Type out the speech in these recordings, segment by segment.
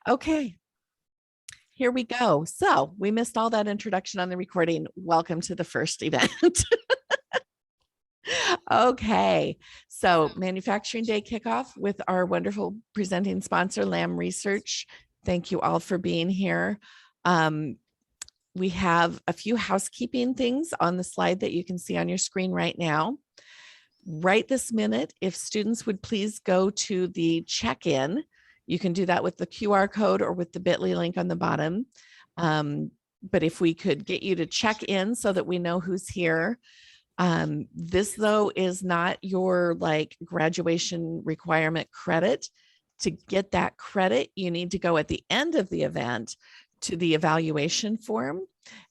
Okay, here we go. So we missed all that introduction on the recording. Welcome to the first event. Okay, so Manufacturing Day kickoff with our wonderful presenting sponsor, LAM Research. Thank you all for being here. We have a few housekeeping things on the slide that you can see on your screen right now. Right this minute, if students would please go to the check-in, you can do that with the QR code or with the bit.ly link on the bottom. But if we could get you to check in so that we know who's here. This though is not your like graduation requirement credit. To get that credit, you need to go at the end of the event to the evaluation form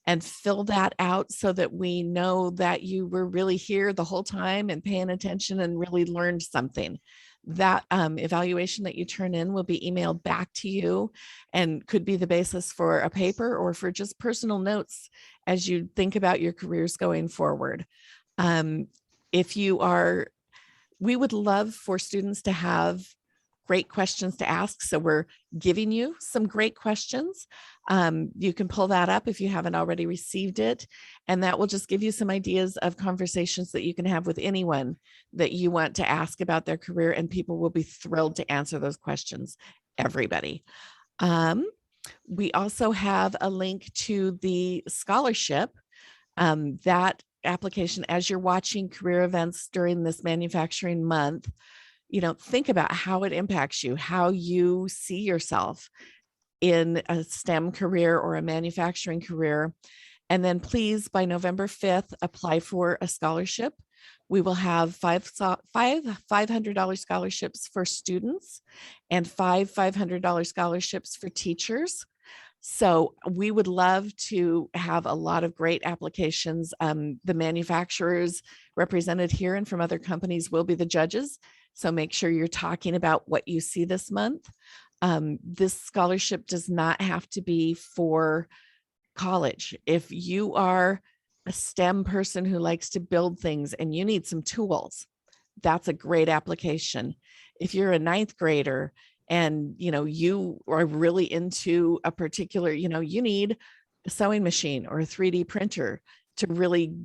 and fill that out so that we know that you were really here the whole time and paying attention and really learned something. That evaluation that you turn in will be emailed back to you and could be the basis for a paper or for just personal notes as you think about your careers going forward. If you are, we would love for students to have great questions to ask. So we're giving you some great questions. You can pull that up if you haven't already received it. And that will just give you some ideas of conversations that you can have with anyone that you want to ask about their career, and people will be thrilled to answer those questions, everybody. We also have a link to the scholarship. That application, as you're watching career events during this manufacturing month, think about how it impacts you, how you see yourself in a STEM career or a manufacturing career. And then please, by November 5th, apply for a scholarship. We will have five $500 scholarships for students and five $500 scholarships for teachers. So we would love to have a lot of great applications. The manufacturers represented here and from other companies will be the judges. So make sure you're talking about what you see this month. This scholarship does not have to be for college. If you are a STEM person who likes to build things and you need some tools, that's a great application. If you're a ninth grader and you are really into a particular, you need a sewing machine or a 3D printer to really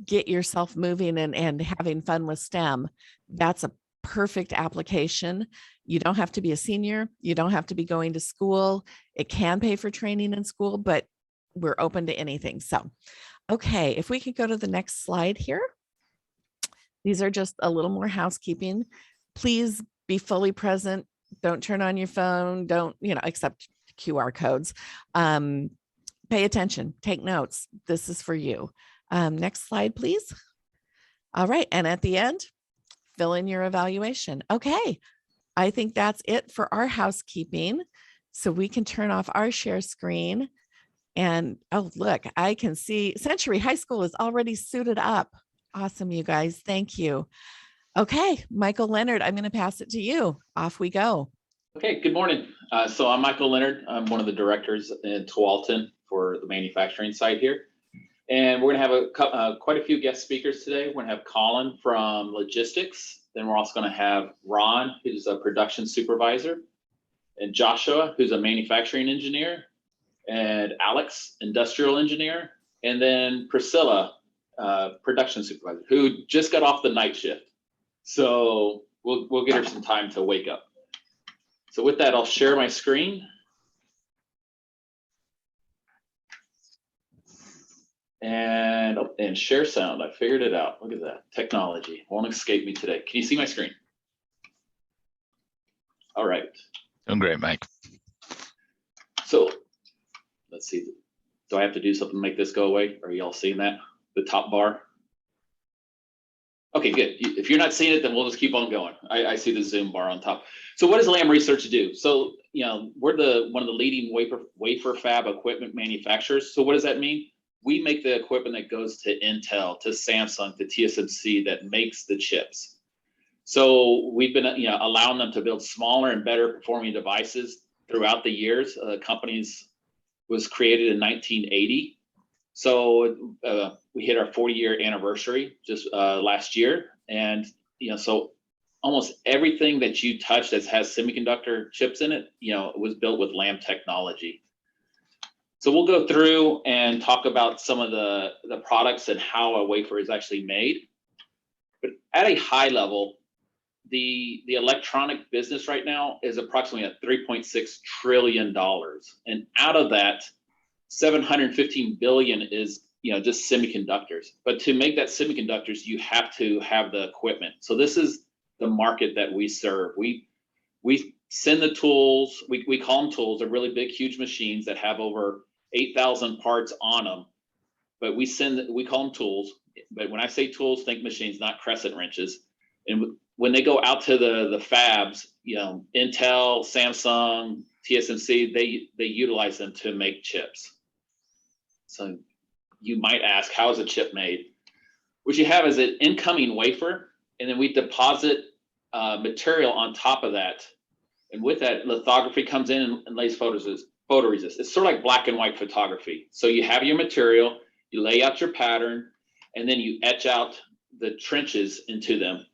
get yourself moving and having fun with STEM, that's a perfect application. You don't have to be a senior. You don't have to be going to school. It can pay for training in school, but we're open to anything. So, okay, if we could go to the next slide here. These are just a little more housekeeping. Please be fully present. Don't turn on your phone. Don't, except QR codes. Pay attention, take notes. This is for you. Next slide, please. All right, and at the end, fill in your evaluation. Okay, I think that's it for our housekeeping. So we can turn off our share screen. And oh, look, I can see Century High School is already suited up. Awesome, you guys. Thank you. Okay, Michael Leonard, I'm going to pass it to you. Off we go. Okay, good morning. So I'm Michael Leonard. I'm one of the directors in Tualatin for the manufacturing site here. And we're going to have quite a few guest speakers today. We're going to have Colin from logistics. Then we're also going to have Ron, who's a production supervisor, and Joshua, who's a manufacturing engineer, and Alex, industrial engineer, and then Priscilla, production supervisor, who just got off the night shift. So we'll get her some time to wake up. So with that, I'll share my screen. And share sound. I figured it out. Look at that. Technology won't escape me today. Can you see my screen? All right. Doing great, Mike. So let's see. Do I have to do something to make this go away? Are y'all seeing that? The top bar? Okay, good. If you're not seeing it, then we'll just keep on going. I see the Zoom bar on top. So what does LAM Research do? So, we're one of the leading wafer fab equipment manufacturers. So what does that mean? We make the equipment that goes to Intel, to Samsung, to TSMC that makes the chips. So we've been, allowing them to build smaller and better performing devices throughout the years. Companies was created in 1980. So we hit our 40-year anniversary just last year. And, so almost everything that you touch that has semiconductor chips in it, it was built with LAM technology. So we'll go through and talk about some of the products and how a wafer is actually made. But at a high level, the electronic business right now is approximately at $3.6 trillion. And out of that, 715 billion is just semiconductors. But to make that semiconductors, you have to have the equipment. So this is the market that we serve. We send the tools, we call them tools. They're really big, huge machines that have over 8,000 parts on them. But we call them tools. But when I say tools, think machines, not crescent wrenches. And when they go out to the fabs, Intel, Samsung, TSMC, they utilize them to make chips. So you might ask, how is a chip made? What you have is an incoming wafer, and then we deposit material on top of that. And with that, lithography comes in and lays photoresist. It's sort of like black and white photography. So you have your material, you lay out your pattern, and then you etch out the trenches into them.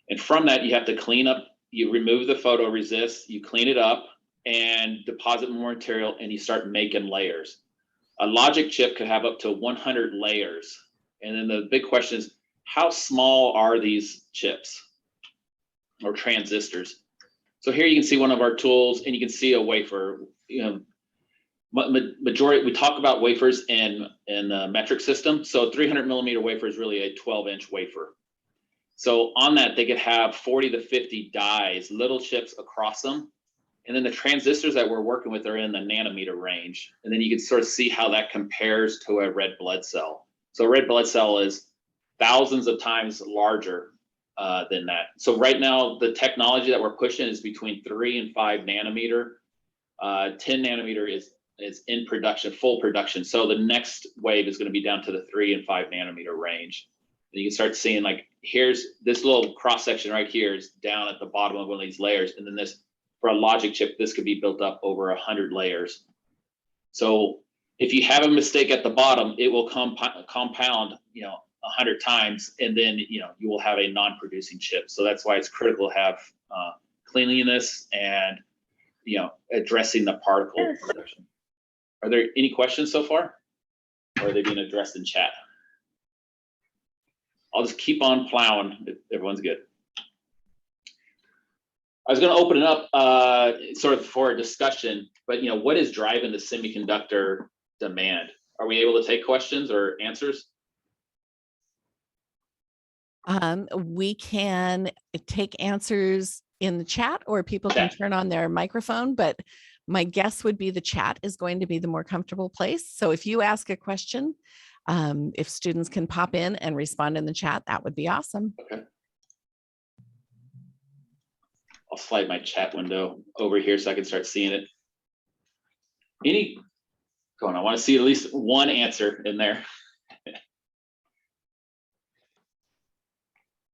And from that, you have to clean up, you remove the photoresist, you clean it up and deposit more material, and you start making layers. A logic chip could have up to 100 layers. And then the big question is, how small are these chips or transistors? So here you can see one of our tools, and you can see a wafer. Majority, we talk about wafers in a metric system. So 300 millimeter wafer is really a 12-inch wafer. So on that, they could have 40 to 50 dies, little chips across them. And then the transistors that we're working with are in the nanometer range. And then you can sort of see how that compares to a red blood cell. So a red blood cell is thousands of times larger than that. So right now, the technology that we're pushing is between 3 and 5 nanometer. 10 nanometer is in production, full production. So the next wave is going to be down to the 3 and 5 nanometer range. And you can start seeing, like, here's this little cross section right here is down at the bottom of one of these layers. And then this, for a logic chip, this could be built up over 100 layers. So if you have a mistake at the bottom, it will compound, 100 times, and then, you will have a non-producing chip. So that's why it's critical to have cleanliness and, addressing the particle production. Are there any questions so far? Or are they being addressed in chat? I'll just keep on plowing if everyone's good. I was going to open it up sort of for a discussion, but what is driving the semiconductor demand? Are we able to take questions or answers? We can take answers in the chat, or people can turn on their microphone, but my guess would be the chat is going to be the more comfortable place. So if you ask a question, if students can pop in and respond in the chat, that would be awesome. Okay. I'll slide my chat window over here so I can start seeing it. Go on, I want to see at least one answer in there.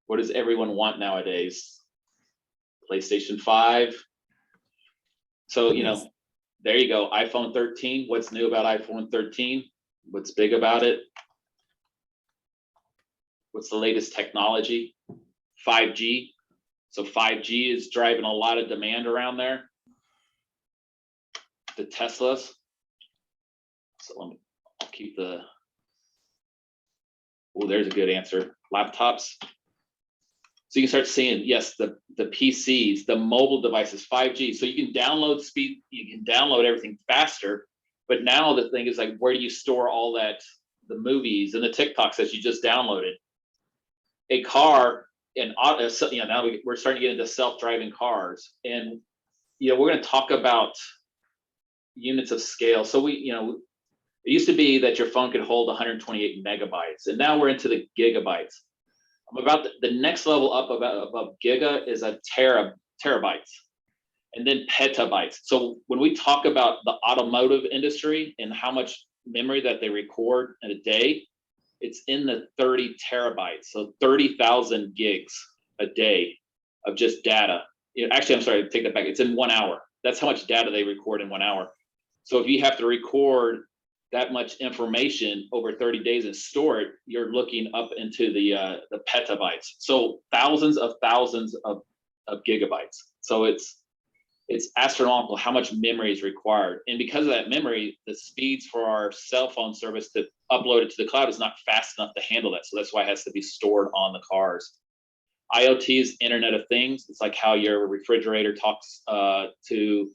What does everyone want nowadays? PlayStation 5. So, there you go. iPhone 13. What's new about iPhone 13? What's big about it? What's the latest technology? 5G. So 5G is driving a lot of demand around there. The Teslas. So I'll keep the, there's a good answer. Laptops. So you can start seeing, yes, the PCs, the mobile devices, 5G. So you can download speed, you can download everything faster. But now the thing is, like, where do you store all that, the movies and the TikToks that you just downloaded? A car, and now we're starting to get into self-driving cars. And, we're going to talk about units of scale. So it used to be that your phone could hold 128 megabytes, and now we're into the gigabytes. I'm about the next level up above giga is a terabytes, and then petabytes. So when we talk about the automotive industry and how much memory that they record in a day, it's in the 30 terabytes. So 30,000 gigs a day of just data. Actually, I'm sorry, take that back. It's in 1 hour. That's how much data they record in 1 hour. So if you have to record that much information over 30 days and store it, you're looking up into the petabytes. So thousands of gigabytes. So it's astronomical how much memory is required. And because of that memory, the speeds for our cell phone service to upload it to the cloud is not fast enough to handle that. So that's why it has to be stored on the cars. IoT is Internet of Things. It's like how your refrigerator talks to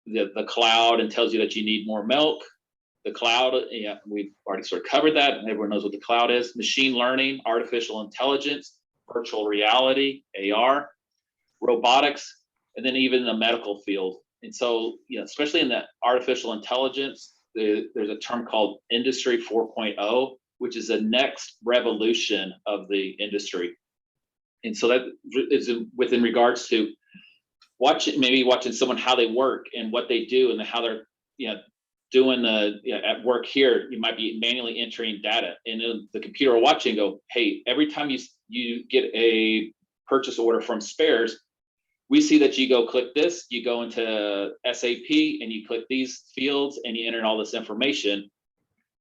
the cloud and tells you that you need more milk. The cloud, yeah, we've already sort of covered that. Everyone knows what the cloud is. Machine learning, artificial intelligence, virtual reality, AR, robotics, and then even the medical field. And so, especially in the artificial intelligence, there's a term called Industry 4.0, which is the next revolution of the industry. And so that is within regards to watching someone how they work and what they do and how they're doing at work here. You might be manually entering data, and the computer will watch and go, hey, every time you get a purchase order from spares, we see that you go click this, you go into SAP and you click these fields and you enter all this information.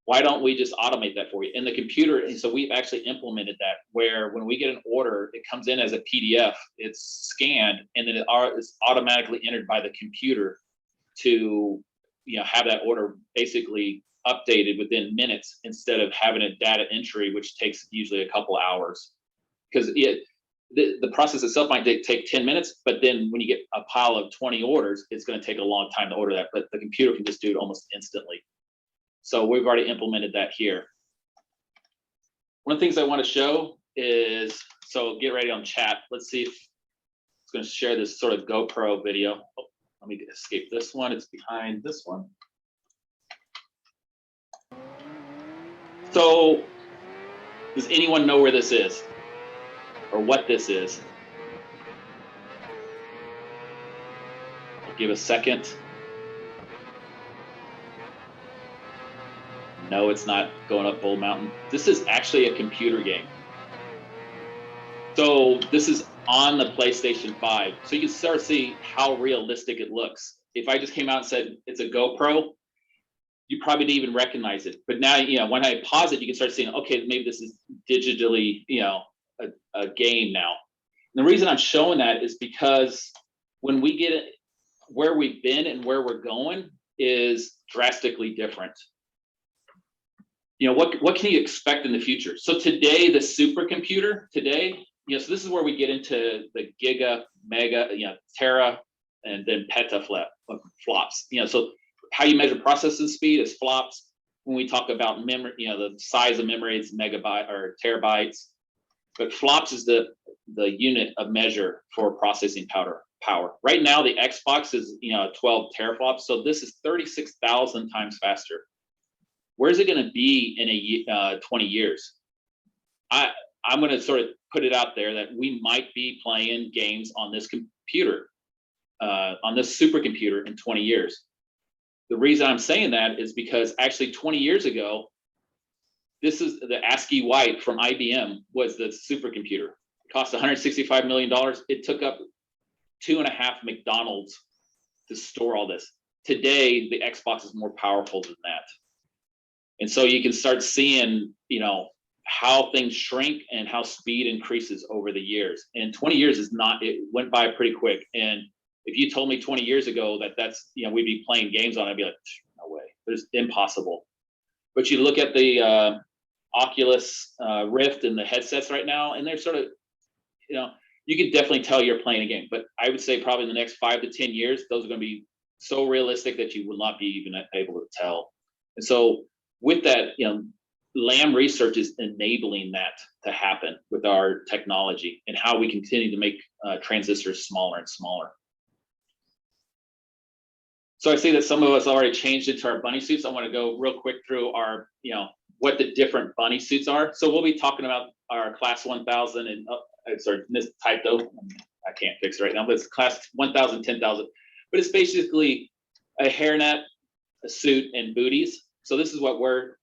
Why don't we just automate that for you? And the computer, and so we've actually implemented that where when we get an order, it comes in as a PDF, it's scanned, and then it's automatically entered by the computer to have that order basically updated within minutes instead of having a data entry, which takes usually a couple hours. Because the process itself might take 10 minutes, but then when you get a pile of 20 orders, it's going to take a long time to order that, but the computer can just do it almost instantly. So we've already implemented that here. One of the things I want to show is, so get ready on chat. Let's see if it's going to share this sort of GoPro video. Oh, let me escape this one. It's behind this one. So does anyone know where this is or what this is? I'll give a second. No, it's not going up Bull Mountain. This is actually a computer game. So this is on the PlayStation 5. So you can start to see how realistic it looks. If I just came out and said it's a GoPro, you probably didn't even recognize it. But now, when I pause it, you can start seeing, okay, maybe this is digitally, a game now. And the reason I'm showing that is because when we get it, where we've been and where we're going is drastically different. What can you expect in the future? So today, the supercomputer today, so this is where we get into the giga, mega, tera, and then flops. So how you measure processing speed is flops. When we talk about memory, the size of memory is megabyte or terabytes. But flops is the unit of measure for processing power. Right now, the Xbox is 12 teraflops, so this is 36,000 times faster. Where's it going to be in 20 years? I'm going to sort of put it out there that we might be playing games on this computer, on this supercomputer in 20 years. The reason I'm saying that is because actually 20 years ago, this is the ASCII White from IBM was the supercomputer. It cost $165 million. It took up 2.5 McDonald's to store all this. Today, the Xbox is more powerful than that. And so you can start seeing, how things shrink and how speed increases over the years. And 20 years it went by pretty quick. And if you told me 20 years ago that's, we'd be playing games on it, I'd be like, no way, it's impossible. But you look at the Oculus Rift and the headsets right now, and they're sort of, you can definitely tell you're playing a game. But I would say probably in the next 5 to 10 years, those are going to be so realistic that you will not be even able to tell. And so with that, LAM Research is enabling that to happen with our technology and how we continue to make transistors smaller and smaller. So I see that some of us already changed into our bunny suits. I want to go real quick through our, what the different bunny suits are. So we'll be talking about our class 1000 and, sorry, this typo, I can't fix it right now, but it's class 1000, 10,000. But it's basically a hairnet, a suit, and booties. So this is what we're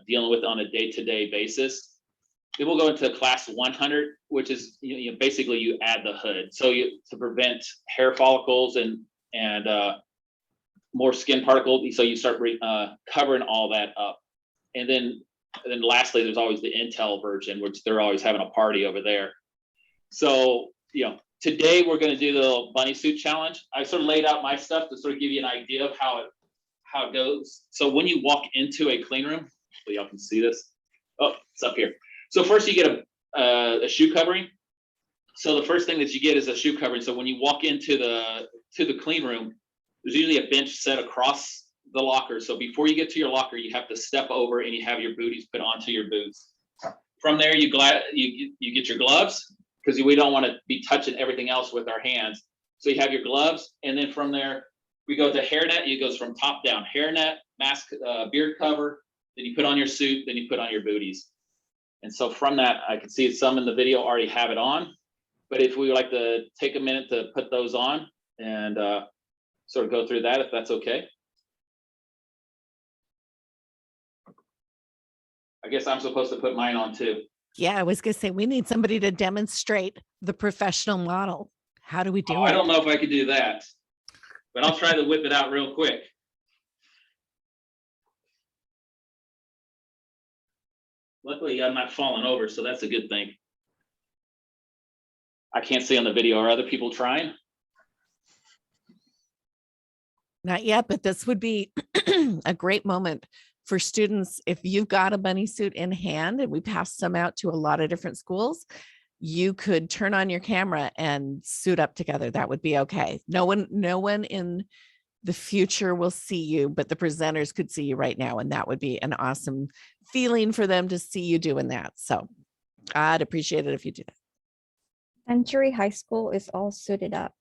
dealing with on a day-to-day basis. Then we'll go into class 100, which is basically you add the hood. So to prevent hair follicles and more skin particles. So you start covering all that up. And then lastly, there's always the Intel version, which they're always having a party over there. So, Today, we're going to do the little bunny suit challenge. I sort of laid out my stuff to sort of give you an idea of how it goes. So when you walk into a clean room, so y'all can see this. Oh, it's up here. So first you get a shoe covering. So the first thing that you get is a shoe covering. So when you walk into the clean room, there's usually a bench set across the locker. So before you get to your locker, you have to step over and you have your booties put onto your boots. From there, you get your gloves, because we don't want to be touching everything else with our hands. So you have your gloves, and then from there, we go to hairnet. It goes from top down: hairnet, mask, beard cover. Then you put on your suit. Then you put on your booties. And so from that, I can see some in the video already have it on. But if we would like to take a minute to put those on and sort of go through that, if that's okay. I guess I'm supposed to put mine on too. Yeah, I was going to say, we need somebody to demonstrate the professional model. How do we do it? I don't know if I could do that, but I'll try to whip it out real quick. Luckily, I'm not falling over, so that's a good thing. I can't see on the video. Are other people trying? Not yet, but this would be a great moment for students. If you've got a bunny suit in hand, and we pass some out to a lot of different schools, you could turn on your camera and suit up together. That would be okay. No one in the future will see you, but the presenters could see you right now. And that would be an awesome feeling for them to see you doing that. So I'd appreciate it if you do that. Century High School is all suited up.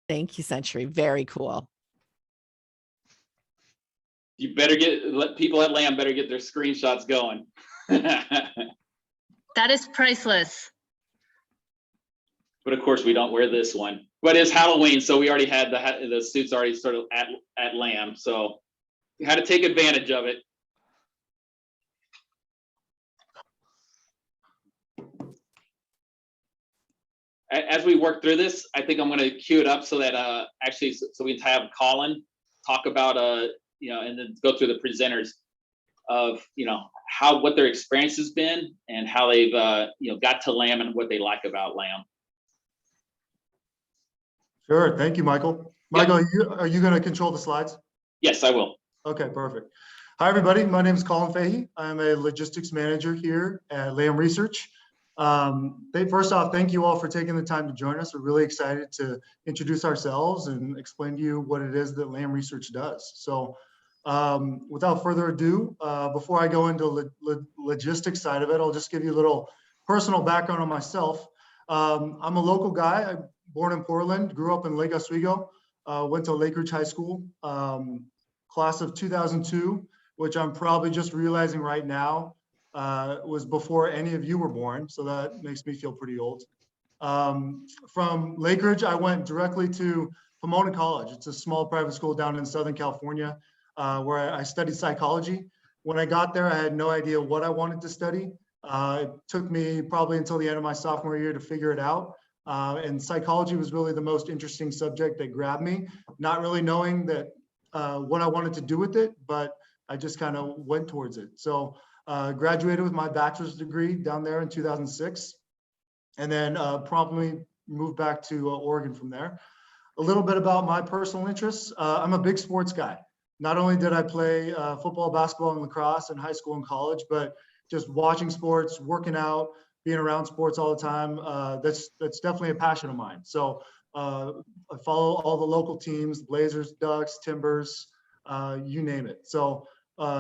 Thank you, Century. Very cool. You better let people at LAM better get their screenshots going. That is priceless. But of course, we don't wear this one. But it's Halloween, so we already had the suits already sort of at LAM, so we had to take advantage of it. As we work through this, I think I'm going to cue it up so that actually, so we can have Colin talk about and then go through the presenters of what their experience has been and how they've got to LAM and what they like about LAM. Sure, thank you, Michael. Michael, are you going to control the slides? Yes, I will. Okay, perfect. Hi, everybody. My name is Colin Fahey. I'm a logistics manager here at LAM Research. First off, thank you all for taking the time to join us. We're really excited to introduce ourselves and explain to you what it is that LAM Research does. So without further ado, before I go into logistics side of it, I'll just give you a little personal background on myself. I'm a local guy. I'm born in Portland, grew up in Lake Oswego, went to Lake Ridge High School, class of 2002, which I'm probably just realizing right now was before any of you were born, so that makes me feel pretty old. From Lake Ridge, I went directly to Pomona College. It's a small private school down in Southern California, where I studied psychology. When I got there, I had no idea what I wanted to study. It took me probably until the end of my sophomore year to figure it out. And psychology was really the most interesting subject that grabbed me, not really knowing that what I wanted to do with it, but I just kind of went towards it. So graduated with my bachelor's degree down there in 2006, and then promptly moved back to Oregon from there. A little bit about my personal interests. I'm a big sports guy. Not only did I play football, basketball, and lacrosse in high school and college, but just watching sports, working out, being around sports all the time, that's definitely a passion of mine. So I follow all the local teams: Blazers, Ducks, Timbers, you name it. So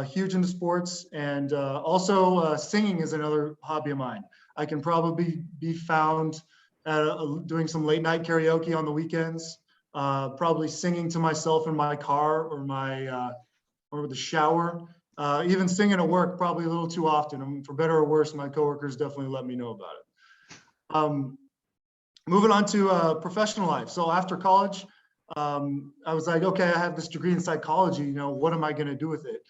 huge into sports, and also singing is another hobby of mine. I can probably be found doing some late night karaoke on the weekends, probably singing to myself in my car or the shower, even singing at work, probably a little too often. And for better or worse, my coworkers definitely let me know about it. Moving on to professional life. So after college, I was like, okay, I have this degree in psychology, what am I going to do with it?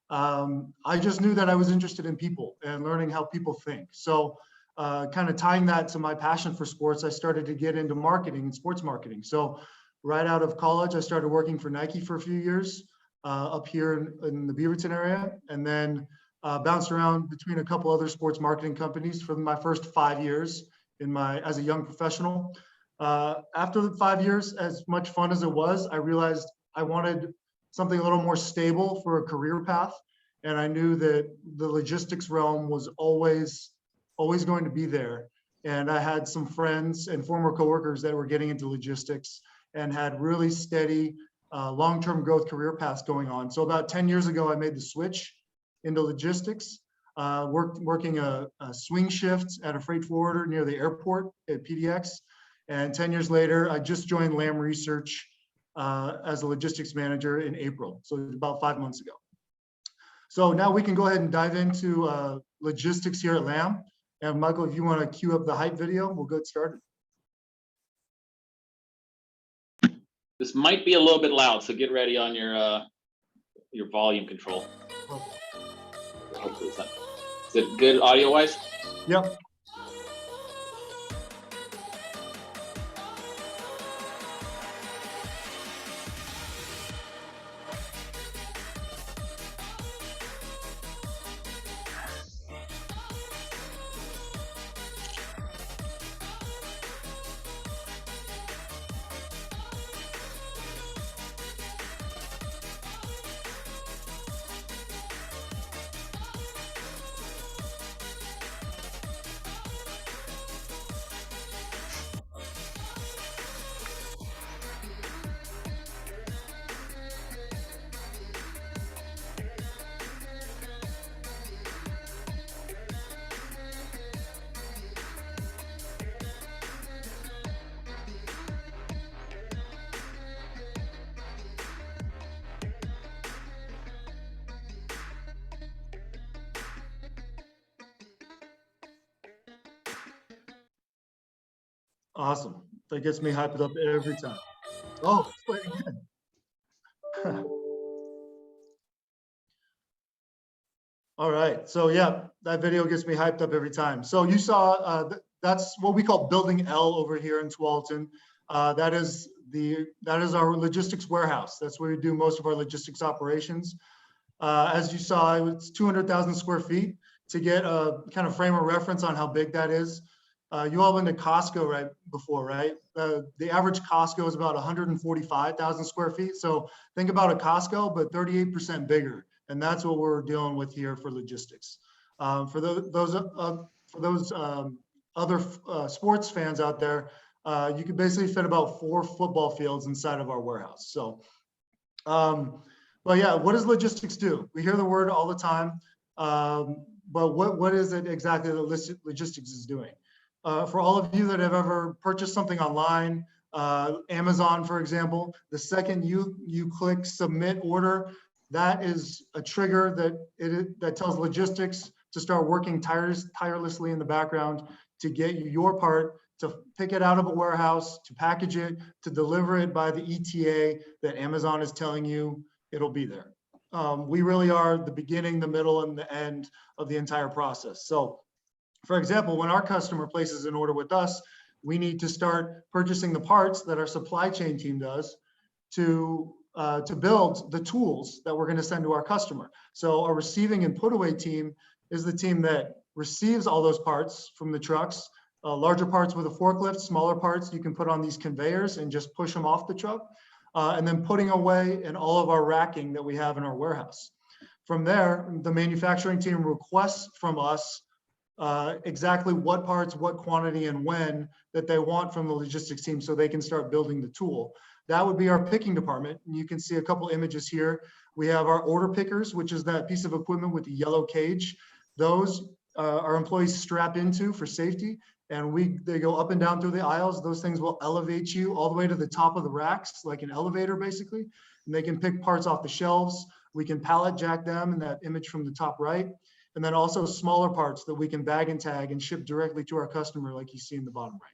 I just knew that I was interested in people and learning how people think. So kind of tying that to my passion for sports, I started to get into marketing and sports marketing. So right out of college, I started working for Nike for a few years up here in the Beaverton area. And then Bounced around between a couple other sports marketing companies for my first 5 years as a young professional. After the 5 years, as much fun as it was, I realized I wanted something a little more stable for a career path. And I knew that the logistics realm was always going to be there. And I had some friends and former coworkers that were getting into logistics and had really steady long-term growth career paths going on. So about 10 years ago, I made the switch into logistics, working a swing shift at a freight forwarder near the airport at PDX. And 10 years later, I just joined LAM Research as a logistics manager in April. So about 5 months ago. So now we can go ahead and dive into logistics here at LAM. And Michael, if you want to cue up the hype video, we'll get started. This might be a little bit loud, so get ready on your volume control. Hopefully it's not. Is it good audio-wise? Yep. Awesome. That gets me hyped up every time. Oh, let's play it again. All right. So yeah, that video gets me hyped up every time. So you saw that's what we call Building L over here in Tualatin. That is our logistics warehouse. That's where we do most of our logistics operations. As you saw, it's 200,000 square feet. To get a kind of frame of reference on how big that is, you all been to Costco before, right? The average Costco is about 145,000 square feet. So think about a Costco, but 38% bigger. And that's what we're dealing with here for logistics. For those other sports fans out there, you could basically fit about 4 football fields inside of our warehouse. So, but yeah, what does logistics do? We hear the word all the time, but what is it exactly that logistics is doing? For all of you that have ever purchased something online, Amazon, for example, the second you click submit order, that is a trigger that tells logistics to start working tirelessly in the background to get you your part, to pick it out of a warehouse, to package it, to deliver it by the ETA that Amazon is telling you it'll be there. We really are the beginning, the middle, and the end of the entire process. So, for example, when our customer places an order with us, we need to start purchasing the parts that our supply chain team does to build the tools that we're going to send to our customer. So our receiving and put away team is the team that receives all those parts from the trucks, larger parts with a forklift, smaller parts you can put on these conveyors and just push them off the truck, and then putting away in all of our racking that we have in our warehouse. From there, the manufacturing team requests from us exactly what parts, what quantity, and when that they want from the logistics team so they can start building the tool. That would be our picking department. And you can see a couple images here. We have our order pickers, which is that piece of equipment with the yellow cage. Those our employees strap into for safety, and they go up and down through the aisles. Those things will elevate you all the way to the top of the racks, like an elevator basically, and they can pick parts off the shelves. We can pallet jack them in that image from the top right, and then also smaller parts that we can bag and tag and ship directly to our customer like you see in the bottom right.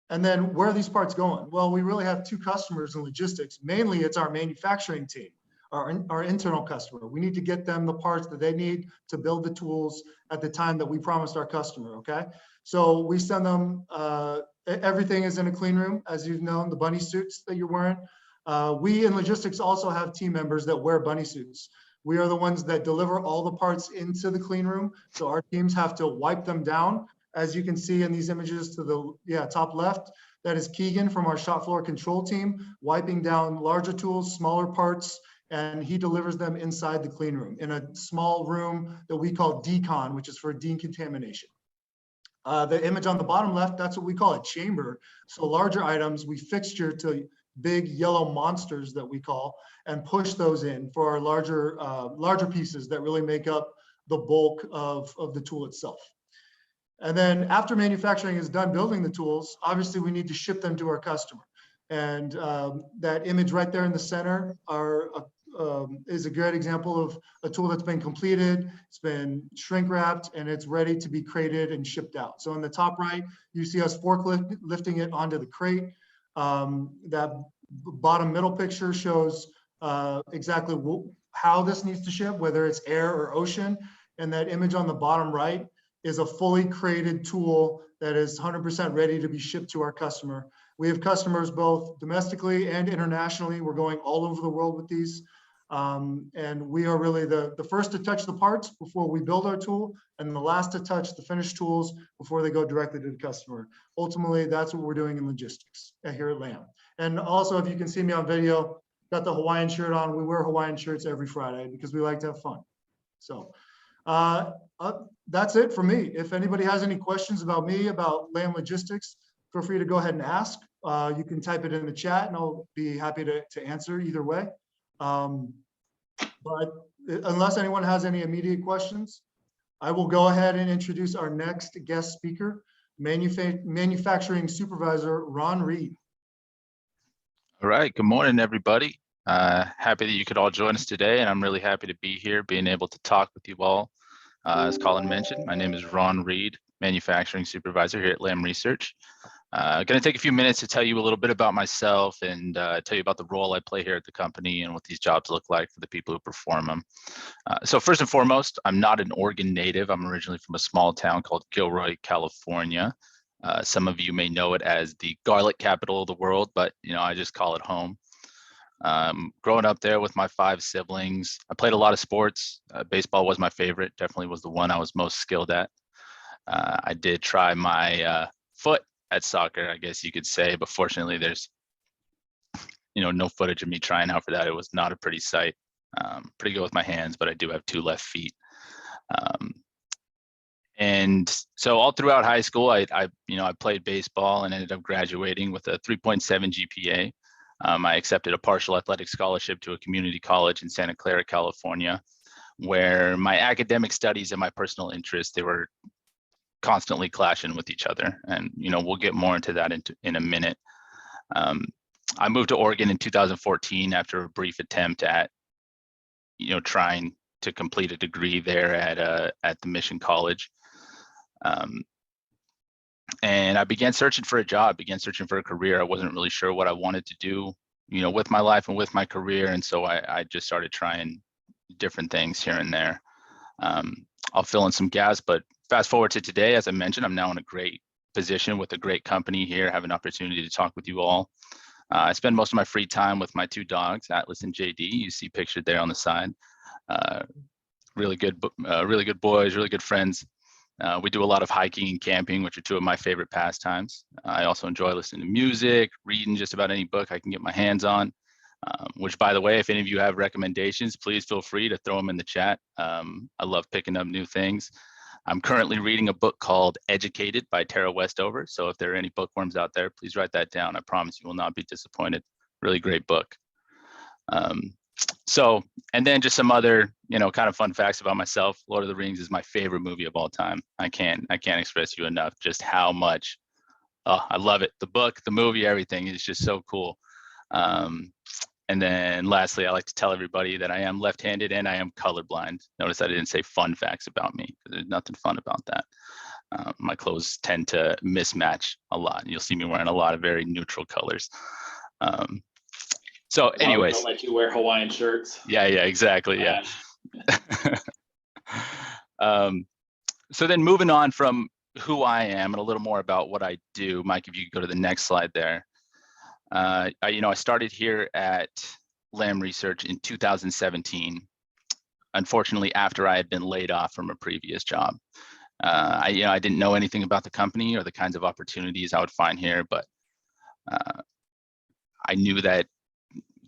And then where are these parts going? Well, we really have 2 customers in logistics. Mainly it's our manufacturing team, our internal customer. We need to get them the parts that they need to build the tools at the time that we promised our customer, okay? So we send them, everything is in a clean room, as you've known, the bunny suits that you're wearing. We in logistics also have team members that wear bunny suits. We are the ones that deliver all the parts into the clean room. So our teams have to wipe them down. As you can see in these images to the top left, that is Keegan from our shop floor control team, wiping down larger tools, smaller parts, and he delivers them inside the clean room in a small room that we call decon, which is for decontamination. The image on the bottom left, that's what we call a chamber. So larger items, we fixture to big yellow monsters that we call, and push those in for our larger pieces that really make up the bulk of the tool itself. And then after manufacturing is done building the tools, obviously we need to ship them to our customer. And that image right there in the center is a great example of a tool that's been completed, it's been shrink wrapped, and it's ready to be crated and shipped out. So in the top right, you see us forklift lifting it onto the crate. That bottom middle picture shows exactly how this needs to ship, whether it's air or ocean. And that image on the bottom right is a fully crated tool that is 100% ready to be shipped to our customer. We have customers both domestically and internationally. We're going all over the world with these. And we are really the first to touch the parts before we build our tool, and the last to touch the finished tools before they go directly to the customer. Ultimately, that's what we're doing in logistics here at LAM. And also, if you can see me on video, got the Hawaiian shirt on. We wear Hawaiian shirts every Friday because we like to have fun. So that's it for me. If anybody has any questions about me, about LAM Logistics, feel free to go ahead and ask. You can type it in the chat and I'll be happy to answer either way. But unless anyone has any immediate questions, I will go ahead and introduce our next guest speaker, Manufacturing Supervisor Ron Reed. All right, good morning, everybody. Happy that you could all join us today, and I'm really happy to be here, being able to talk with you all. As Colin mentioned, my name is Ron Reed, Manufacturing Supervisor here at LAM Research. I'm going to take a few minutes to tell you a little bit about myself and tell you about the role I play here at the company and what these jobs look like for the people who perform them. So first and foremost, I'm not an Oregon native. I'm originally from a small town called Gilroy, California. Some of you may know it as the garlic capital of the world, but I just call it home. Growing up there with my 5 siblings, I played a lot of sports. Baseball was my favorite, definitely was the one I was most skilled at. I did try my foot at soccer, I guess you could say, but fortunately there's no footage of me trying out for that. It was not a pretty sight. Pretty good with my hands, but I do have 2 left feet. And so all throughout high school, I played baseball and ended up graduating with a 3.7 GPA. I accepted a partial athletic scholarship to a community college in Santa Clara, California, where my academic studies and my personal interests, they were constantly clashing with each other. And, we'll get more into that in a minute. I moved to Oregon in 2014 after a brief attempt at, trying to complete a degree there at the Mission College. And I began searching for a job, began searching for a career. I wasn't really sure what I wanted to do, with my life and with my career. And so I just started trying different things here and there. I'll fill in some gaps, but fast forward to today, as I mentioned, I'm now in a great position with a great company here, have an opportunity to talk with you all. I spend most of my free time with my 2 dogs, Atlas and JD. You see pictured there on the side. Really good boys, really good friends. We do a lot of hiking and camping, which are 2 of my favorite pastimes. I also enjoy listening to music, reading just about any book I can get my hands on, which, by the way, if any of you have recommendations, please feel free to throw them in the chat. I love picking up new things. I'm currently reading a book called Educated by Tara Westover. So if there are any bookworms out there, please write that down. I promise you will not be disappointed. Really great book. And then just some other, kind of fun facts about myself. Lord of the Rings is my favorite movie of all time. I can't express to you enough just how much, I love it. The book, the movie, everything is just so cool. And then lastly, I like to tell everybody that I am left-handed and I am colorblind. Notice I didn't say fun facts about me, because there's nothing fun about that. My clothes tend to mismatch a lot. You'll see me wearing a lot of very neutral colors. So anyways. Don't let you wear Hawaiian shirts. Yeah, exactly, yeah. So then moving on from who I am and a little more about what I do, Mike, if you could go to the next slide there. I started here at LAM Research in 2017. unfortunately, after I had been laid off from a previous job. I didn't know anything about the company or the kinds of opportunities I would find here, but I knew that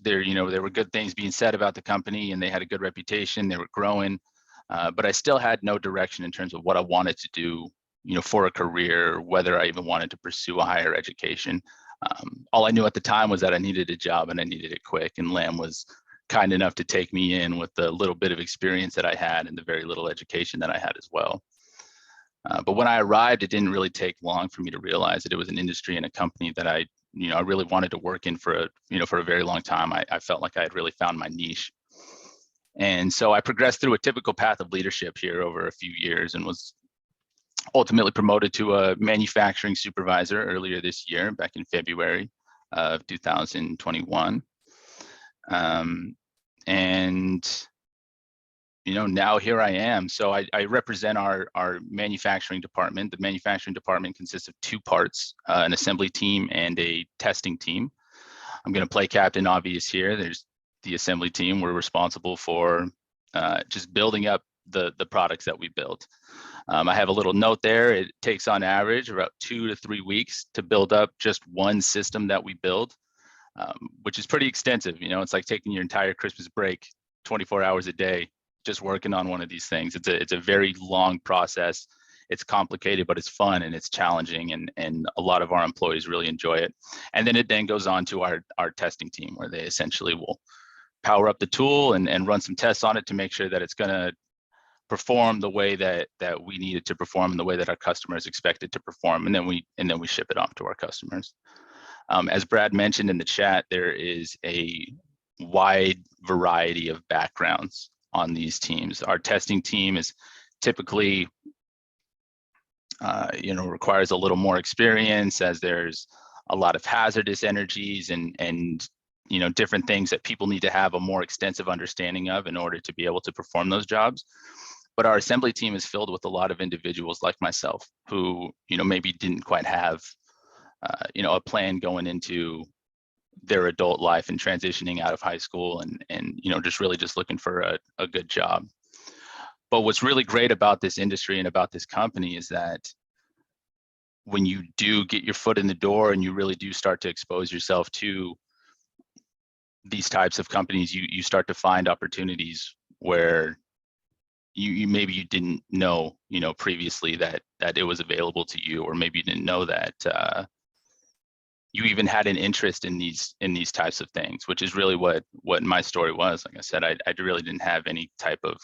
there were good things being said about the company, and they had a good reputation. They were growing, but I still had no direction in terms of what I wanted to do, for a career, or whether I even wanted to pursue a higher education. All I knew at the time was that I needed a job and I needed it quick, and LAM was kind enough to take me in with the little bit of experience that I had and the very little education that I had as well. But when I arrived, it didn't really take long for me to realize that it was an industry and a company that I really wanted to work in for a very long time. I felt like I had really found my niche. And so I progressed through a typical path of leadership here over a few years, and was ultimately promoted to a manufacturing supervisor earlier this year, back in February of 2021. And now here I am. So I represent our manufacturing department. The manufacturing department consists of two parts, an assembly team and a testing team. I'm going to play Captain Obvious here. There's the assembly team. We're responsible for just building up the products that we build. I have a little note there. It takes on average about 2 to 3 weeks to build up just one system that we build, which is pretty extensive. It's like taking your entire Christmas break, 24 hours a day, just working on one of these things. It's a very long process. It's complicated, but it's fun and it's challenging, and a lot of our employees really enjoy it. And then it goes on to our testing team, where they essentially will power up the tool and run some tests on it to make sure that it's going to perform the way that we need it to perform, and the way that our customers expect it to perform, and then we ship it off to our customers. As Brad mentioned in the chat, there is a wide variety of backgrounds on these teams. Our testing team is typically, requires a little more experience, as there's a lot of hazardous energies and different things that people need to have a more extensive understanding of in order to be able to perform those jobs. But our assembly team is filled with a lot of individuals like myself who, maybe didn't quite have, a plan going into their adult life and transitioning out of high school, and just looking for a good job. But what's really great about this industry and about this company is that when you do get your foot in the door and you really do start to expose yourself to these types of companies, you start to find opportunities where you maybe you didn't know, previously that it was available to you, or maybe you didn't know that you even had an interest in these types of things, which is really what my story was. Like I said, I really didn't have any type of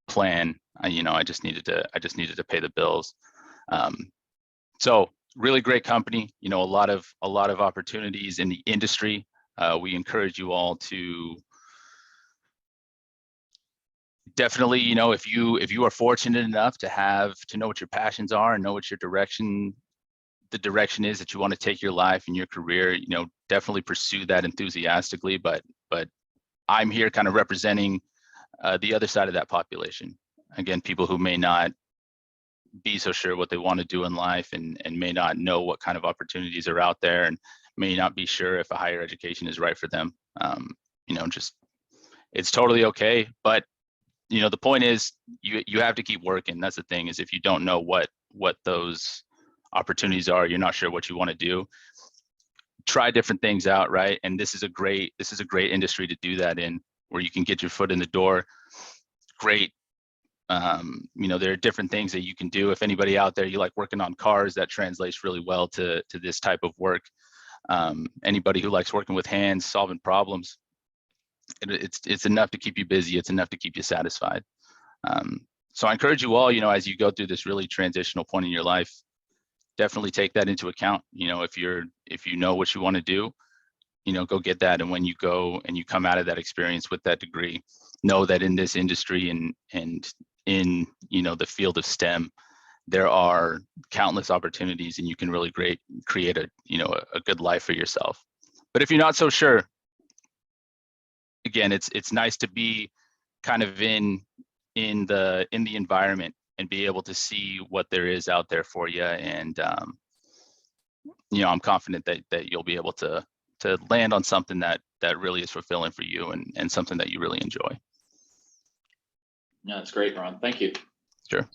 plan. I just needed to pay the bills. So really great company, a lot of opportunities in the industry. We encourage you all to definitely, if you are fortunate enough to know what your passions are and know what the direction is that you want to take your life and your career, definitely pursue that enthusiastically. But I'm here kind of representing the other side of that population. Again, people who may not be so sure what they want to do in life, and may not know what kind of opportunities are out there, and may not be sure if a higher education is right for them. It's totally okay. But the point is, you have to keep working. That's the thing, is if you don't know what those opportunities are, you're not sure what you want to do, try different things out, right? And this is a great industry to do that in, where you can get your foot in the door. Great. There are different things that you can do. If anybody out there, you like working on cars, that translates really well to this type of work. Anybody who likes working with hands, solving problems, it's enough to keep you busy. It's enough to keep you satisfied. So I encourage you all, as you go through this really transitional point in your life, definitely take that into account. If you know what you want to do, go get that. And when you go and you come out of that experience with that degree, know that in this industry and in the field of STEM, there are countless opportunities, and you can really create a good life for yourself. But if you're not so sure, again, it's nice to be kind of in the environment and be able to see what there is out there for you. And I'm confident that you'll be able to land on something that really is fulfilling for you, and something that you really enjoy. Yeah, that's great, Ron. Thank you. Sure.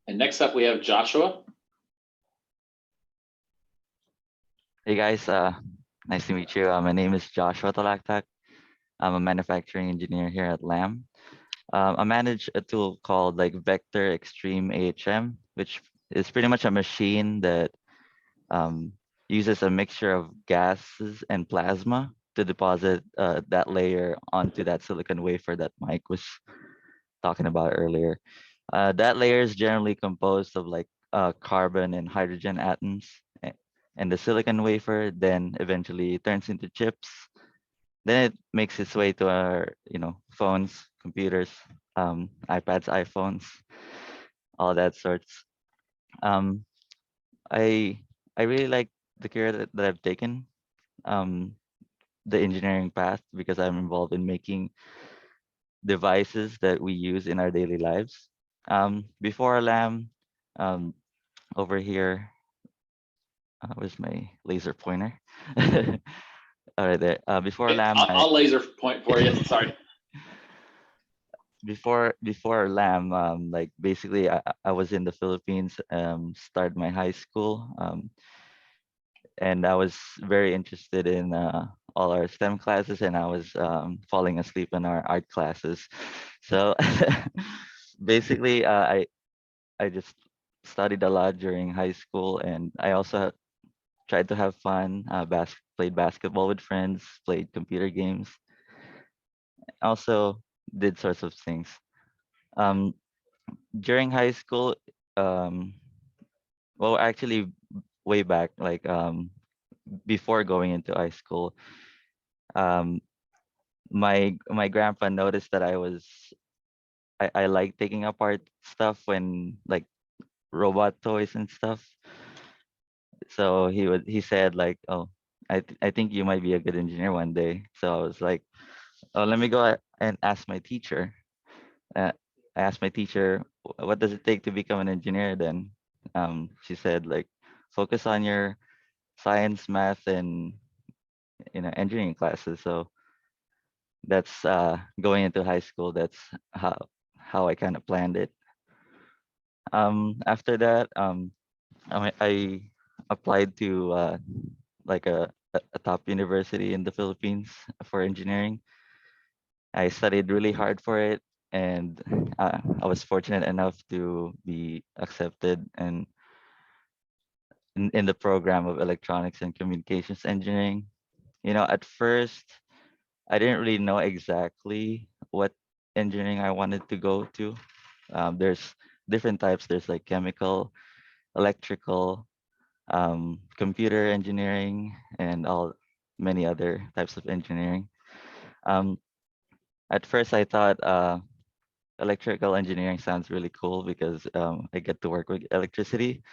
And next up, we have Joshua. Hey guys, nice to meet you. My name is Joshua Talaktak. I'm a manufacturing engineer here at LAM. I manage a tool called like Vector Extreme AHM, which is pretty much a machine that uses a mixture of gases and plasma to deposit that layer onto that silicon wafer that Mike was talking about earlier. That layer is generally composed of like carbon and hydrogen atoms, and the silicon wafer then eventually turns into chips. Then it makes its way to our, phones, computers, iPads, iPhones, all that sorts. Um, I I really like the career that I've taken, um, the engineering path, because I'm involved in making devices that we use in our daily lives. Before LAM, um, over here, where's my laser pointer? All right, there. Before LAM, I'll laser point for you. Sorry. before LAM, like basically I was in the Philippines, started my high school, and I was very interested in all our STEM classes, and I was falling asleep in our art classes. So basically, I just studied a lot during high school, and I also tried to have fun. Played basketball with friends, played computer games, also did sorts of things. Um, During high school, um, well, actually, way back, like before going into high school, um, my grandpa noticed that I like taking apart stuff when like robot toys and stuff. So he said like, oh, I think you might be a good engineer one day. So I was like, oh, let me go and ask my teacher. uh, I asked my teacher, what does it take to become an engineer then? She said like, focus on your science, math, and engineering classes. So that's going into high school. That's how I kind of planned it. After that, I applied to like a top university in the Philippines for engineering. I studied really hard for it, and I was fortunate enough to be accepted and in the program of electronics and communications engineering. At first, I didn't really know exactly what engineering I wanted to go to. There's different types. There's like chemical, electrical, computer engineering, and all many other types of engineering. Um, at first, I thought electrical engineering sounds really cool because I get to work with electricity.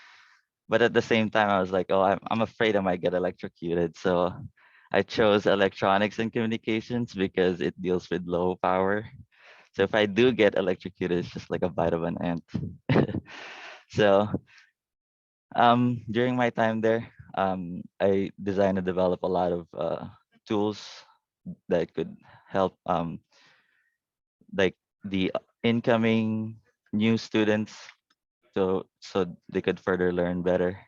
But at the same time, I was like, oh, I'm afraid I might get electrocuted. So I chose electronics and communications because it deals with low power. So if I do get electrocuted, it's just like a bite of an ant. So during my time there, I designed and developed a lot of tools that could help like the incoming new students, so they could further learn better.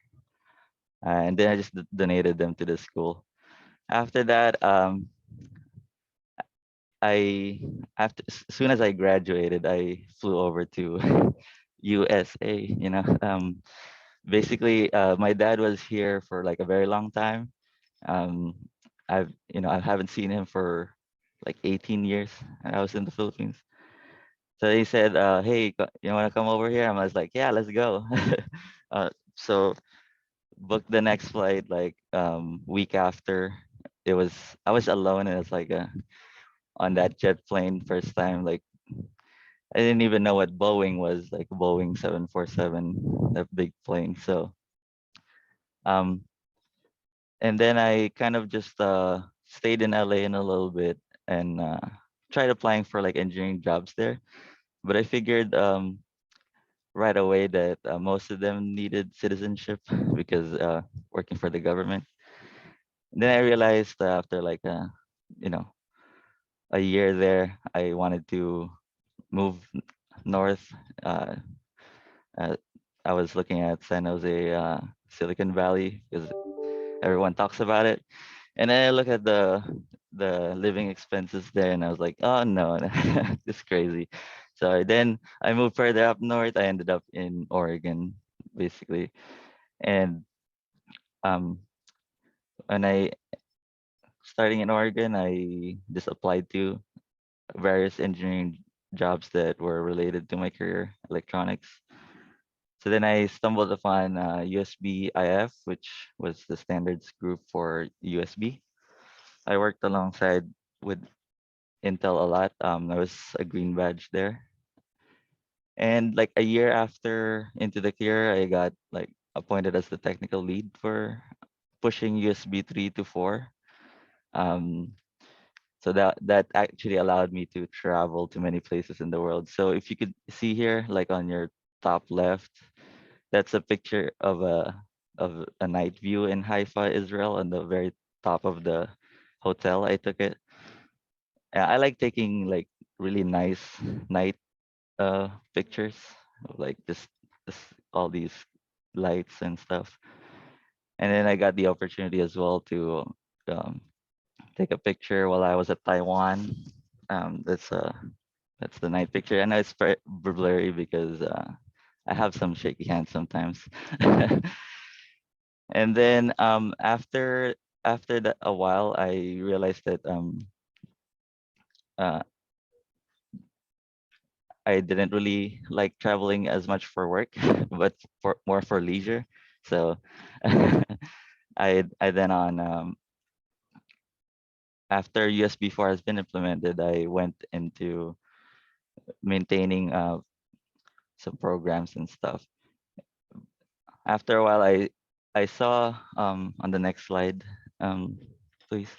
And then I just donated them to the school. After that, I as soon as I graduated, I flew over to USA. Basically, my dad was here for like a very long time. Um, I haven't seen him for like 18 years. And I was in the Philippines. So he said, "Hey, you want to come over here?" I was like, "Yeah, let's go." So booked the next flight like week after. I was alone, and it's like on that jet plane first time. Like I didn't even know what Boeing was, like Boeing 747, that big plane. So um and then I kind of just stayed in LA in a little bit and tried applying for like engineering jobs there. But I figured right away that most of them needed citizenship because working for the government. Then I realized after like you know a year there, I wanted to move north. I was looking at San Jose, Silicon Valley, because everyone talks about it. And then I look at the living expenses there, and I was like, oh no, it's crazy. So then I moved further up north. I ended up in Oregon, basically. And when I starting in Oregon, I just applied to various engineering jobs that were related to my career, electronics. So then I stumbled upon USB IF, which was the standards group for USB. I worked alongside with Intel a lot. I was a green badge there. And like a year after into the career, I got like appointed as the technical lead for pushing USB 3 to 4. So that actually allowed me to travel to many places in the world. So if you could see here, like on your top left, that's a picture of a night view in Haifa, Israel, on the very top of the hotel. I took it. I like taking like really nice night pictures of like this all these lights and stuff. And then I got the opportunity as well to take a picture while I was at Taiwan. That's the night picture. I know it's blurry because I have some shaky hands sometimes. And then after that a while, I realized that I didn't really like traveling as much for work, but more for leisure. So I then on after USB 4 has been implemented, I went into maintaining some programs and stuff. After a while, I saw on the next slide, please.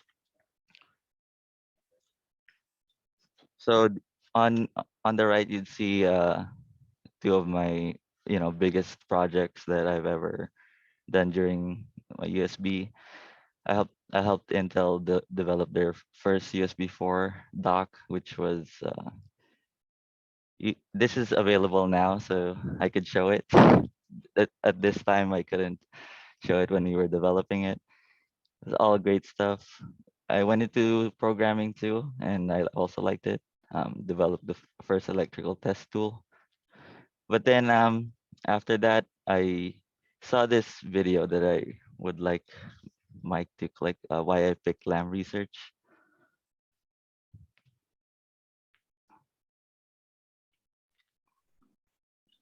So on the right, you'd see two of my biggest projects that I've ever done during my USB. I helped Intel develop their first USB 4 dock, which was this is available now, so I could show it. At this time, I couldn't show it when we were developing it. It's all great stuff. I went into programming too, and I also liked it. Developed the first electrical test tool. But then after that, I saw this video that I would like Mike to click, why I picked LAM Research.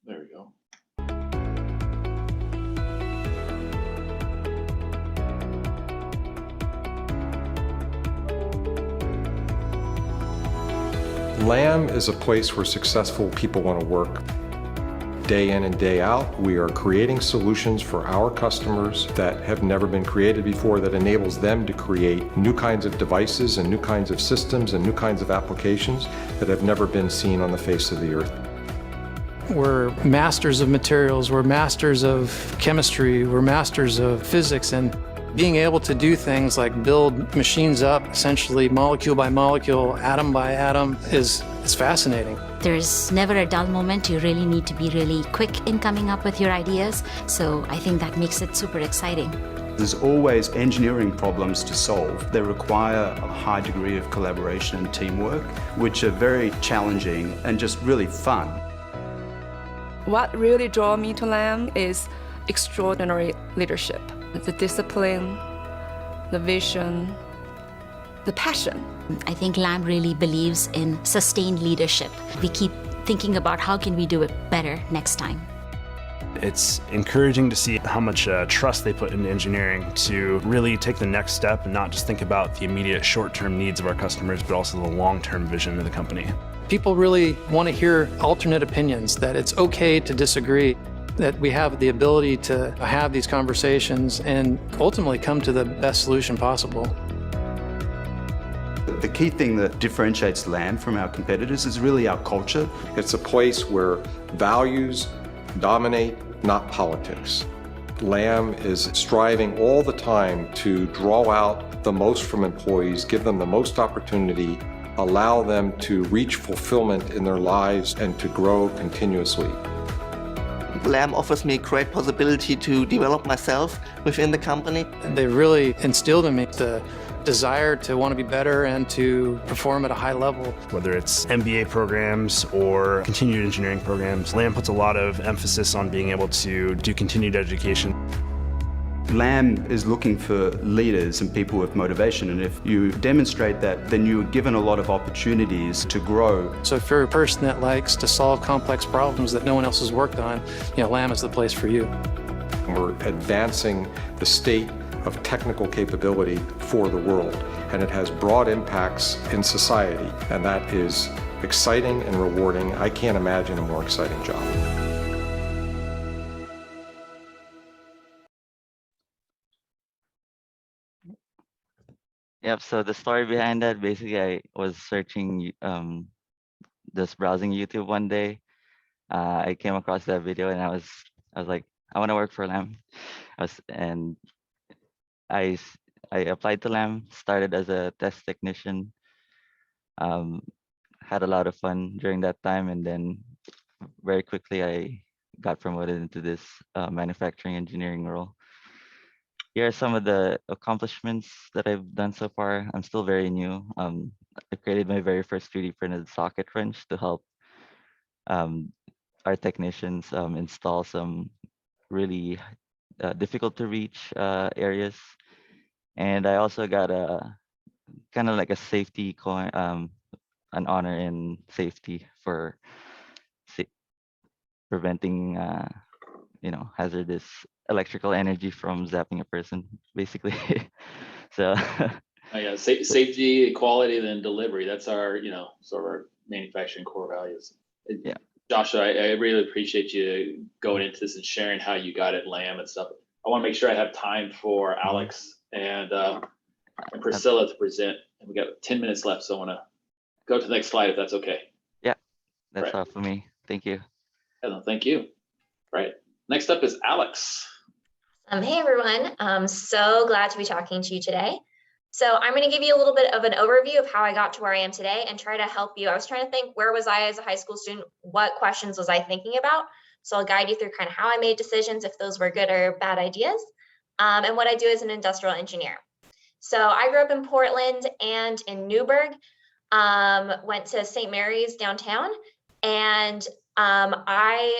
There we go. LAM is a place where successful people want to work. Day in and day out, we are creating solutions for our customers that have never been created before, that enables them to create new kinds of devices and new kinds of systems and new kinds of applications that have never been seen on the face of the earth. We're masters of materials, we're masters of chemistry, we're masters of physics, and being able to do things like build machines up essentially molecule by molecule, atom by atom it's fascinating. There's never a dull moment. You really need to be really quick in coming up with your ideas. So I think that makes it super exciting. There's always engineering problems to solve. They require a high degree of collaboration and teamwork, which are very challenging and just really fun. What really drew me to LAM is extraordinary leadership. The discipline, the vision, the passion. I think LAM really believes in sustained leadership. We keep thinking about how can we do it better next time. It's encouraging to see how much trust they put into engineering to really take the next step and not just think about the immediate short-term needs of our customers, but also the long-term vision of the company. People really want to hear alternate opinions, that it's okay to disagree, that we have the ability to have these conversations and ultimately come to the best solution possible. The key thing that differentiates LAM from our competitors is really our culture. It's a place where values dominate, not politics. LAM is striving all the time to draw out the most from employees, give them the most opportunity, allow them to reach fulfillment in their lives and to grow continuously. LAM offers me a great possibility to develop myself within the company. They really instilled in me the desire to want to be better and to perform at a high level. Whether it's MBA programs or continued engineering programs, LAM puts a lot of emphasis on being able to do continued education. LAM is looking for leaders and people with motivation, and if you demonstrate that, then you're given a lot of opportunities to grow. So if you're a person that likes to solve complex problems that no one else has worked on, LAM is the place for you. We're advancing the state of technical capability for the world, and it has broad impacts in society, and that is exciting and rewarding. I can't imagine a more exciting job. Yep, so the story behind that, basically I was searching, just browsing YouTube one day. I came across that video and I was like, I want to work for LAM. I applied to LAM, started as a test technician, had a lot of fun during that time, and then very quickly I got promoted into this manufacturing engineering role. Here are some of the accomplishments that I've done so far. I'm still very new. I created my very first 3D printed socket wrench to help our technicians install some really difficult to reach areas. And I also got a kind of like a safety coin, an honor in safety for preventing hazardous electrical energy from zapping a person, basically. So Yeah, safety, equality, then delivery. That's our, sort of our manufacturing core values. Yeah. Joshua, I really appreciate you going into this and sharing how you got at LAM and stuff. I want to make sure I have time for Alex and Priscilla to present. And we got 10 minutes left, so I want to go to the next slide if that's okay. Yeah, that's right. all for me. Thank you. Yeah, no, thank you. Right. Next up is Alex. Hey everyone, I'm so glad to be talking to you today. So I'm going to give you a little bit of an overview of how I got to where I am today and try to help you. I was trying to think, where was I as a high school student? What questions was I thinking about? So I'll guide you through kind of how I made decisions, if those were good or bad ideas, and what I do as an industrial engineer. So I grew up in Portland and in Newburgh, went to St. Mary's downtown, and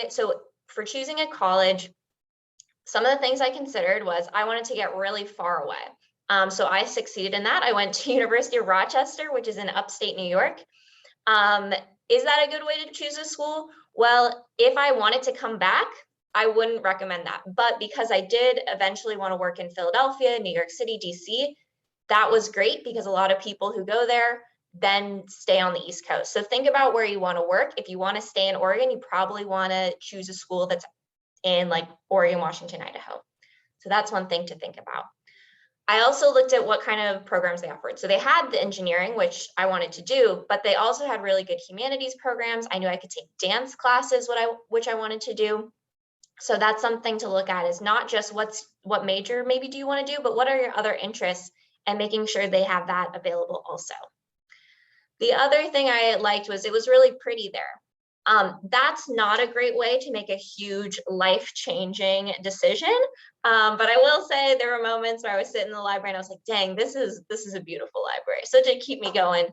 so for choosing a college, some of the things I considered was I wanted to get really far away. So I succeeded in that. I went to University of Rochester, which is in upstate New York. Is that a good way to choose a school? Well, if I wanted to come back, I wouldn't recommend that. But because I did eventually want to work in Philadelphia, New York City, DC, that was great because a lot of people who go there then stay on the East Coast. So think about where you want to work. If you want to stay in Oregon, you probably want to choose a school that's in like Oregon, Washington, Idaho. So that's one thing to think about. I also looked at what kind of programs they offered. So they had the engineering, which I wanted to do, but they also had really good humanities programs. I knew I could take dance classes, which I wanted to do. So that's something to look at, is not just what major maybe do you want to do, but what are your other interests, and making sure they have that available also. The other thing I liked was it was really pretty there. That's not a great way to make a huge life-changing decision. But I will say there were moments where I was sitting in the library and I was like, dang, this is a beautiful library. So it did keep me going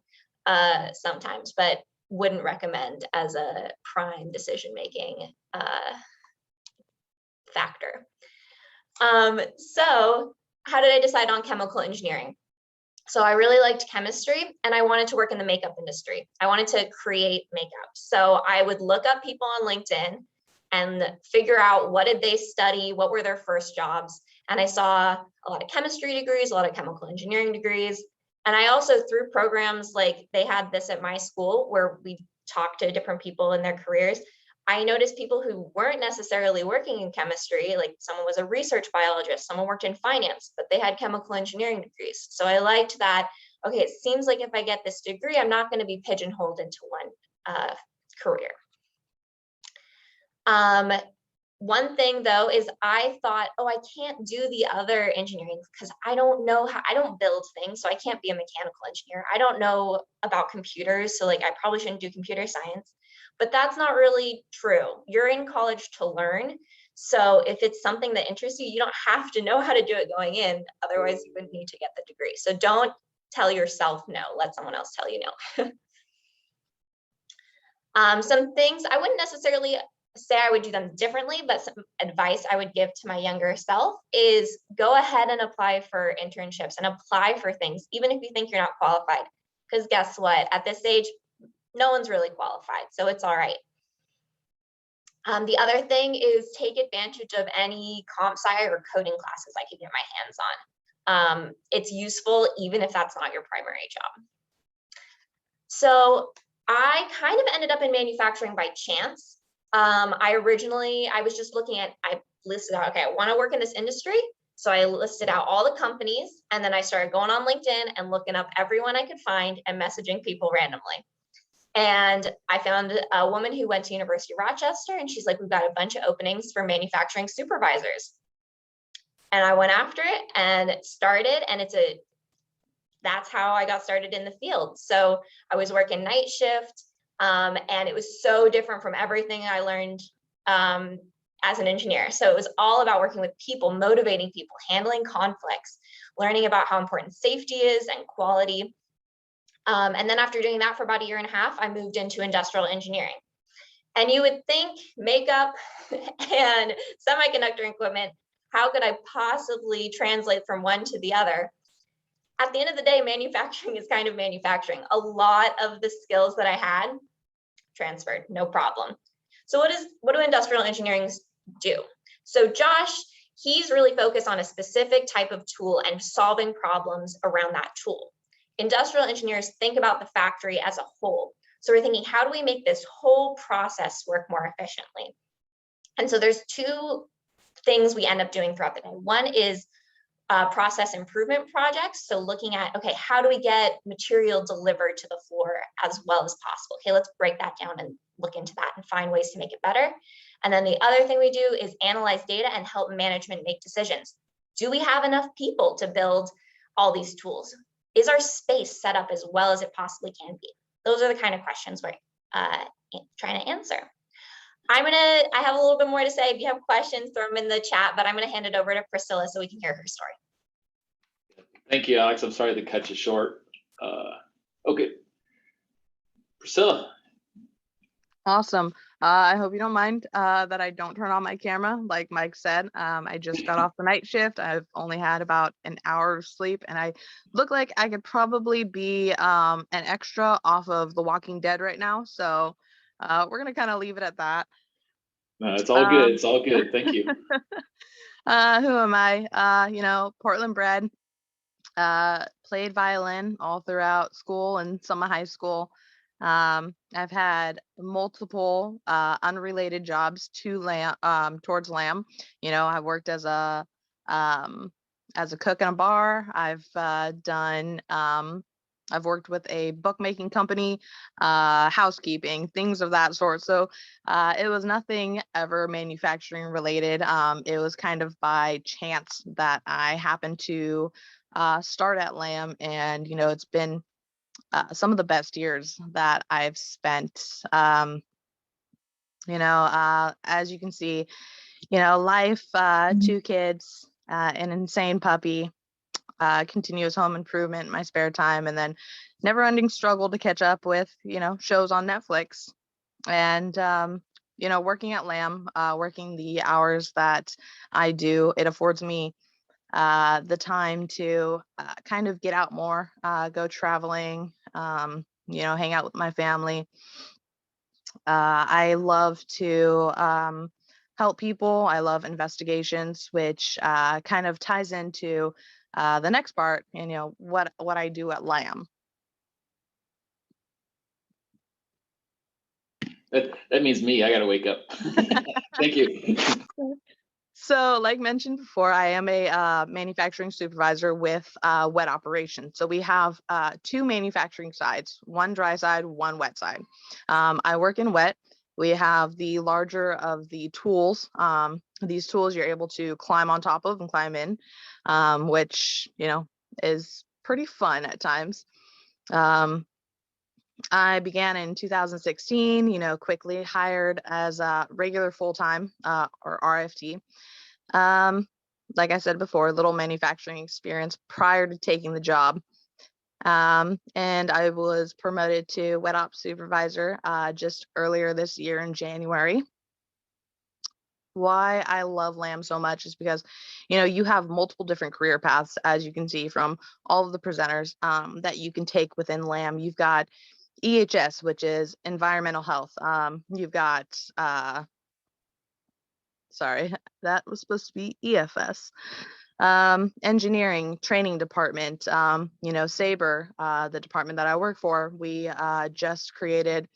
sometimes, but wouldn't recommend as a prime decision-making factor. So how did I decide on chemical engineering? So I really liked chemistry and I wanted to work in the makeup industry. I wanted to create makeup. So I would look up people on LinkedIn and figure out what did they study, what were their first jobs. And I saw a lot of chemistry degrees, a lot of chemical engineering degrees. And I also, through programs like they had this at my school where we talked to different people in their careers, I noticed people who weren't necessarily working in chemistry, like someone was a research biologist, someone worked in finance, but they had chemical engineering degrees. So I liked that, okay, it seems like if I get this degree, I'm not going to be pigeonholed into one career. One thing though is I thought, oh, I can't do the other engineering because I don't know how, I don't build things, so I can't be a mechanical engineer. I don't know about computers, so like I probably shouldn't do computer science. But that's not really true. You're in college to learn. So if it's something that interests you, you don't have to know how to do it going in. Otherwise, you wouldn't need to get the degree. So don't tell yourself no. Let someone else tell you no. Some things I wouldn't necessarily say I would do them differently, but some advice I would give to my younger self is go ahead and apply for internships and apply for things, even if you think you're not qualified. Because guess what? At this age, no one's really qualified, so it's all right. The other thing is take advantage of any comp sci or coding classes I could get my hands on. It's useful even if that's not your primary job. So I kind of ended up in manufacturing by chance. I was just looking at, I listed out, okay, I want to work in this industry. So I listed out all the companies, and then I started going on LinkedIn and looking up everyone I could find and messaging people randomly. And I found a woman who went to University of Rochester, and she's like, we've got a bunch of openings for manufacturing supervisors. And I went after it and started, and that's how I got started in the field. So I was working night shift, and it was so different from everything I learned as an engineer. So it was all about working with people, motivating people, handling conflicts, learning about how important safety is and quality. And then after doing that for about 1.5 years, I moved into industrial engineering. And you would think makeup and semiconductor equipment, how could I possibly translate from one to the other? At the end of the day, manufacturing is kind of manufacturing. A lot of the skills that I had transferred, no problem. So what do industrial engineering do? So Josh, he's really focused on a specific type of tool and solving problems around that tool. Industrial engineers think about the factory as a whole. So we're thinking, how do we make this whole process work more efficiently? And so there's 2 things we end up doing throughout the day. One is process improvement projects. So looking at, okay, how do we get material delivered to the floor as well as possible? Okay, let's break that down and look into that and find ways to make it better. And then the other thing we do is analyze data and help management make decisions. Do we have enough people to build all these tools? Is our space set up as well as it possibly can be? Those are the kind of questions we're trying to answer. I have a little bit more to say. If you have questions, throw them in the chat, but I'm gonna hand it over to Priscilla so we can hear her story. Thank you, Alex. I'm sorry to cut you short. Okay, Priscilla. Awesome. I hope you don't mind that I don't turn on my camera. Like Mike said, I just got off the night shift. I've only had about an hour of sleep, and I look like I could probably be an extra off of The Walking Dead right now. So we're gonna kind of leave it at that. No, it's all good. It's all good. Thank you. Who am I? Portland bred, played violin all throughout school and some of high school. I've had multiple unrelated jobs to LAM, towards LAM. I worked as a cook in a bar. I've worked with a bookmaking company, housekeeping, things of that sort. So it was nothing ever manufacturing related. It was kind of by chance that I happened to start at LAM, and it's been some of the best years that I've spent. As you can see, life, 2 kids, an insane puppy, continuous home improvement in my spare time, and then never ending struggle to catch up with, shows on Netflix. And, working at LAM, working the hours that I do, it affords me the time to kind of get out more, go traveling, hang out with my family. I love to help people. I love investigations, which kind of ties into the next part, what I do at LAM. That means me. I got to wake up. Thank you. So like mentioned before, I am a manufacturing supervisor with wet operations. So we have 2 manufacturing sides, one dry side, one wet side. I work in wet, We have the larger of the tools. These tools you're able to climb on top of and climb in, which, you know, is pretty fun at times. I began in 2016, you know, quickly hired as a regular full-time or RFT. Like I said before, little manufacturing experience prior to taking the job. And I was promoted to wet ops supervisor just earlier this year in January. Why I love LAM so much is because, you know, you have multiple different career paths, as you can see from all of the presenters that you can take within LAM. You've got EHS, which is environmental health. You've got, sorry, that was supposed to be EFS. Engineering training department, you know, Sabre, the department that I work for, we just created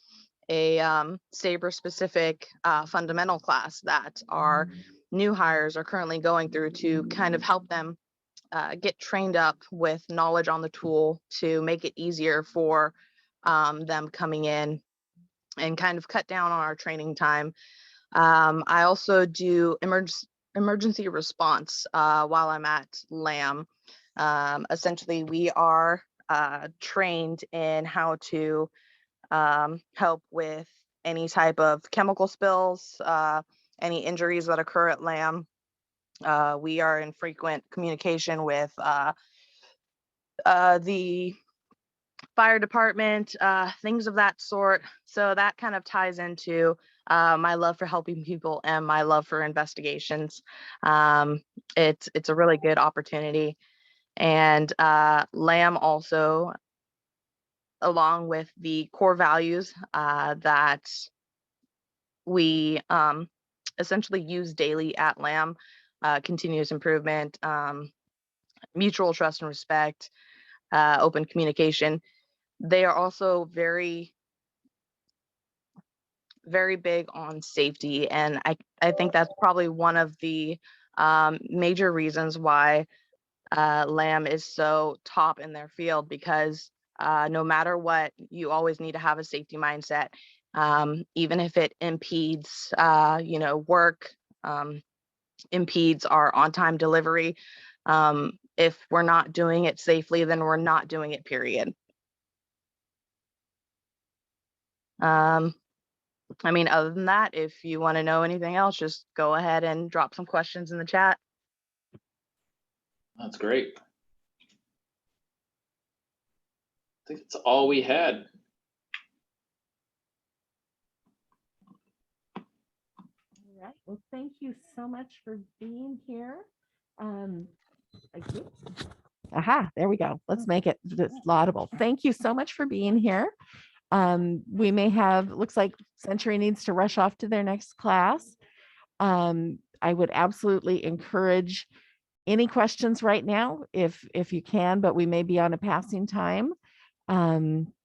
a Sabre specific fundamental class that our new hires are currently going through to kind of help them get trained up with knowledge on the tool to make it easier for them coming in and kind of cut down on our training time. I also do emergency response while I'm at LAM. Essentially, we are trained in how to help with any type of chemical spills, any injuries that occur at LAM. We are in frequent communication with the fire department, things of that sort. So that kind of ties into my love for helping people and my love for investigations. It's a really good opportunity. And LAM also, along with the core values that we essentially use daily at LAM, continuous improvement, mutual trust and respect, open communication. They are also very, very big on safety. And I think that's probably one of the major reasons why LAM is so top in their field, because no matter what, you always need to have a safety mindset, even if it impedes, you know, work, impedes our on-time delivery. If we're not doing it safely, then we're not doing it, period. I mean, other than that, if you want to know anything else, just go ahead and drop some questions in the chat. That's great. I think that's all we had. All right. Well, thank you so much for being here. Aha, there we go. Let's make it laudable. Thank you so much for being here. We may have, looks like Century needs to rush off to their next class. I would absolutely encourage any questions right now if you can, but we may be on a passing time.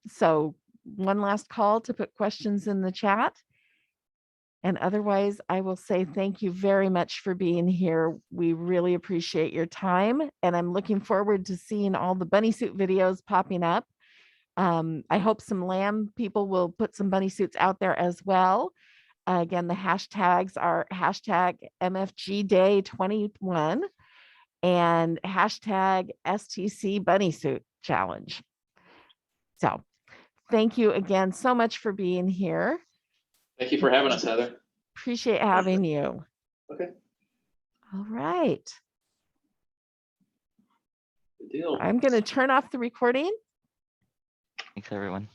So one last call to put questions in the chat. And otherwise, I will say thank you very much for being here. We really appreciate your time. And I'm looking forward to seeing all the bunny suit videos popping up. I hope some LAM people will put some bunny suits out there as well. Again, the hashtags are hashtag MFG Day 21 and hashtag STC Bunny Suit Challenge. So thank you again so much for being here. Thank you for having us, Heather. Appreciate having you. Okay. All right. Good deal. I'm going to turn off the recording. Thanks, everyone.